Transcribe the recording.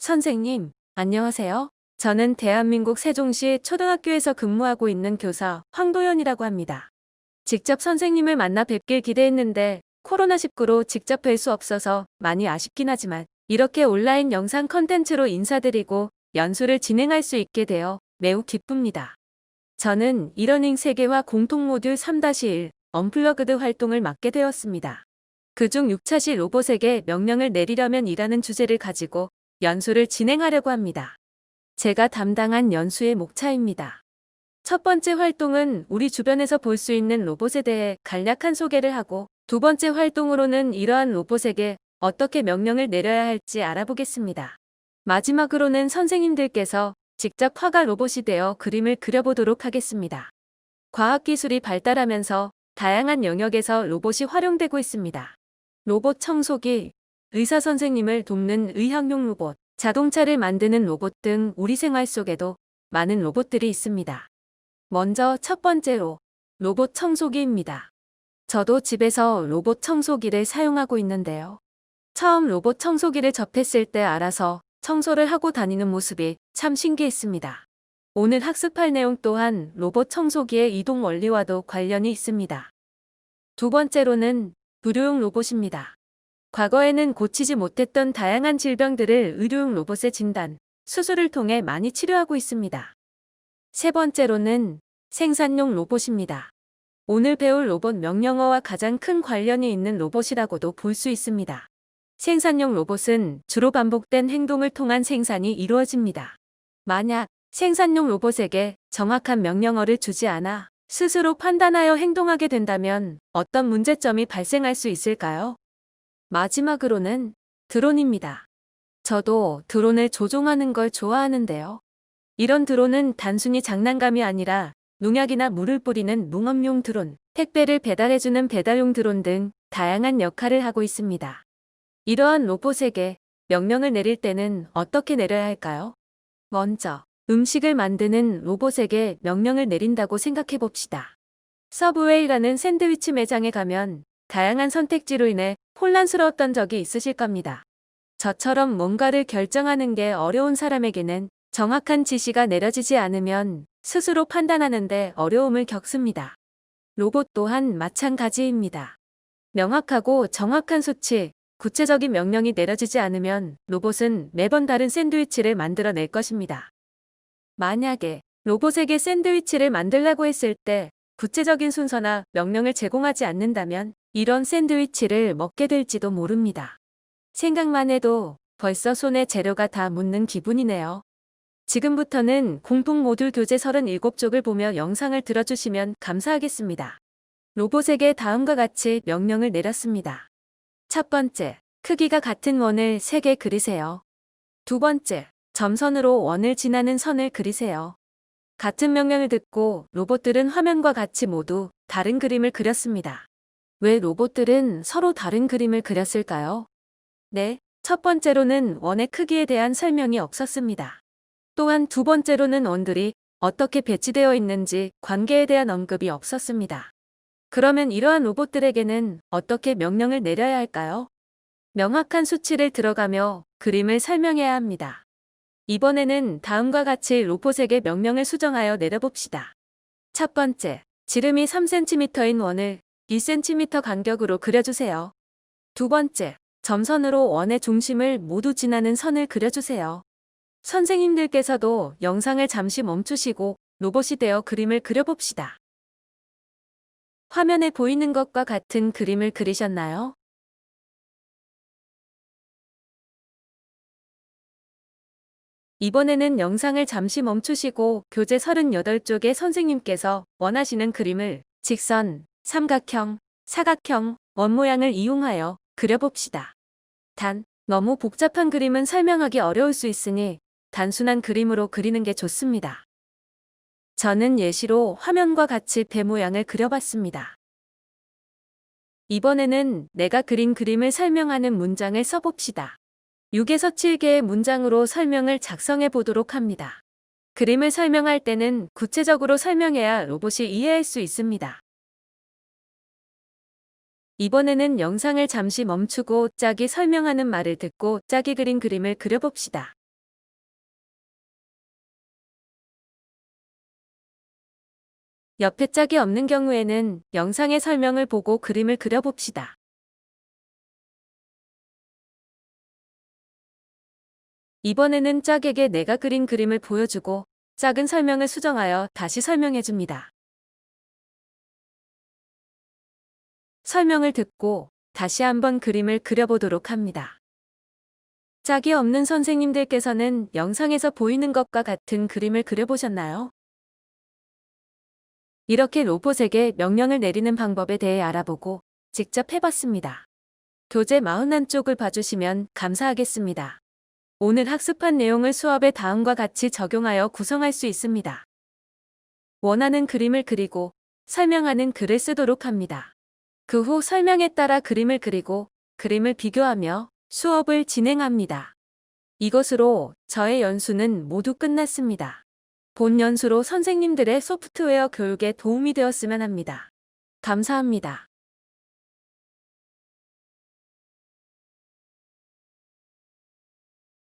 선생님, 안녕하세요. 저는 대한민국 세종시 초등학교에서 근무하고 있는 교사 황도연이라고 합니다. 직접 선생님을 만나 뵙길 기대했는데 코로나19로 직접 뵐 수 없어서 많이 아쉽긴 하지만 이렇게 온라인 영상 컨텐츠로 인사드리고 연수를 진행할 수 있게 되어 매우 기쁩니다. 저는 이러닝 세계화 공통 모듈 3-1 언플러그드 활동을 맡게 되었습니다. 그중 6차시 로봇에게 명령을 내리려면 이라는 주제를 가지고 연수를 진행하려고 합니다. 제가 담당한 연수의 목차입니다. 첫 번째 활동은 우리 주변에서 볼 수 있는 로봇에 대해 간략한 소개를 하고, 두 번째 활동으로는 이러한 로봇에게 어떻게 명령을 내려야 할지 알아보겠습니다. 마지막으로는 선생님들께서 직접 화가 로봇이 되어 그림을 그려보도록 하겠습니다. 과학기술이 발달하면서 다양한 영역에서 로봇이 활용되고 있습니다. 로봇 청소기, 의사 선생님을 돕는 의학용 로봇, 자동차를 만드는 로봇 등 우리 생활 속에도 많은 로봇들이 있습니다. 먼저 첫 번째로 로봇 청소기입니다. 저도 집에서 로봇 청소기를 사용하고 있는데요. 처음 로봇 청소기를 접했을 때 알아서 청소를 하고 다니는 모습이 참 신기했습니다. 오늘 학습할 내용 또한 로봇 청소기의 이동 원리와도 관련이 있습니다. 두 번째로는 의료용 로봇입니다. 과거에는 고치지 못했던 다양한 질병들을 의료용 로봇의 진단, 수술을 통해 많이 치료하고 있습니다. 세 번째로는 생산용 로봇입니다. 오늘 배울 로봇 명령어와 가장 큰 관련이 있는 로봇이라고도 볼 수 있습니다. 생산용 로봇은 주로 반복된 행동을 통한 생산이 이루어집니다. 만약 생산용 로봇에게 정확한 명령어를 주지 않아 스스로 판단하여 행동하게 된다면 어떤 문제점이 발생할 수 있을까요? 마지막으로는 드론입니다. 저도 드론을 조종하는 걸 좋아하는데요. 이런 드론은 단순히 장난감이 아니라 농약이나 물을 뿌리는 농업용 드론, 택배를 배달해주는 배달용 드론 등 다양한 역할을 하고 있습니다. 이러한 로봇에게 명령을 내릴 때는 어떻게 내려야 할까요? 먼저 음식을 만드는 로봇에게 명령을 내린다고 생각해 봅시다. 서브웨이라는 샌드위치 매장에 가면 다양한 선택지로 인해 혼란스러웠던 적이 있으실 겁니다. 저처럼 뭔가를 결정하는 게 어려운 사람에게는 정확한 지시가 내려지지 않으면 스스로 판단하는데 어려움을 겪습니다. 로봇 또한 마찬가지입니다. 명확하고 정확한 수치, 구체적인 명령이 내려지지 않으면 로봇은 매번 다른 샌드위치를 만들어낼 것입니다. 만약에 로봇에게 샌드위치를 만들라고 했을 때 구체적인 순서나 명령을 제공하지 않는다면 이런 샌드위치를 먹게 될지도 모릅니다. 생각만 해도 벌써 손에 재료가 다 묻는 기분이네요. 지금부터는 공통 모듈 교재 37쪽을 보며 영상을 들어주시면 감사하겠습니다. 로봇에게 다음과 같이 명령을 내렸습니다. 첫 번째, 크기가 같은 원을 3개 그리세요. 두 번째, 점선으로 원을 지나는 선을 그리세요. 같은 명령을 듣고 로봇들은 화면과 같이 모두 다른 그림을 그렸습니다. 왜 로봇들은 서로 다른 그림을 그렸을까요? 네, 첫 번째로는 원의 크기에 대한 설명이 없었습니다. 또한 두 번째로는 원들이 어떻게 배치되어 있는지 관계에 대한 언급이 없었습니다. 그러면 이러한 로봇들에게는 어떻게 명령을 내려야 할까요? 명확한 수치를 들어가며 그림을 설명해야 합니다. 이번에는 다음과 같이 로봇에게 명령을 수정하여 내려봅시다. 첫 번째, 지름이 3cm인 원을 1cm 간격으로 그려주세요. 두 번째, 점선으로 원의 중심을 모두 지나는 선을 그려주세요. 선생님들께서도 영상을 잠시 멈추시고 로봇이 되어 그림을 그려봅시다. 화면에 보이는 것과 같은 그림을 그리셨나요? 이번에는 영상을 잠시 멈추시고 교재 38쪽에 선생님께서 원하시는 그림을 직선, 삼각형, 사각형, 원 모양을 이용하여 그려봅시다. 단, 너무 복잡한 그림은 설명하기 어려울 수 있으니 단순한 그림으로 그리는 게 좋습니다. 저는 예시로 화면과 같이 배 모양을 그려봤습니다. 이번에는 내가 그린 그림을 설명하는 문장을 써봅시다. 6에서 7개의 문장으로 설명을 작성해 보도록 합니다. 그림을 설명할 때는 구체적으로 설명해야 로봇이 이해할 수 있습니다. 이번에는 영상을 잠시 멈추고 짝이 설명하는 말을 듣고 짝이 그린 그림을 그려봅시다. 옆에 짝이 없는 경우에는 영상의 설명을 보고 그림을 그려봅시다. 이번에는 짝에게 내가 그린 그림을 보여주고 짝은 설명을 수정하여 다시 설명해줍니다. 설명을 듣고 다시 한번 그림을 그려보도록 합니다. 짝이 없는 선생님들께서는 영상에서 보이는 것과 같은 그림을 그려보셨나요? 이렇게 로봇에게 명령을 내리는 방법에 대해 알아보고 직접 해봤습니다. 교재 41쪽을 봐주시면 감사하겠습니다. 오늘 학습한 내용을 수업에 다음과 같이 적용하여 구성할 수 있습니다. 원하는 그림을 그리고 설명하는 글을 쓰도록 합니다. 그 후 설명에 따라 그림을 그리고 그림을 비교하며 수업을 진행합니다. 이것으로 저의 연수는 모두 끝났습니다. 본 연수로 선생님들의 소프트웨어 교육에 도움이 되었으면 합니다. 감사합니다.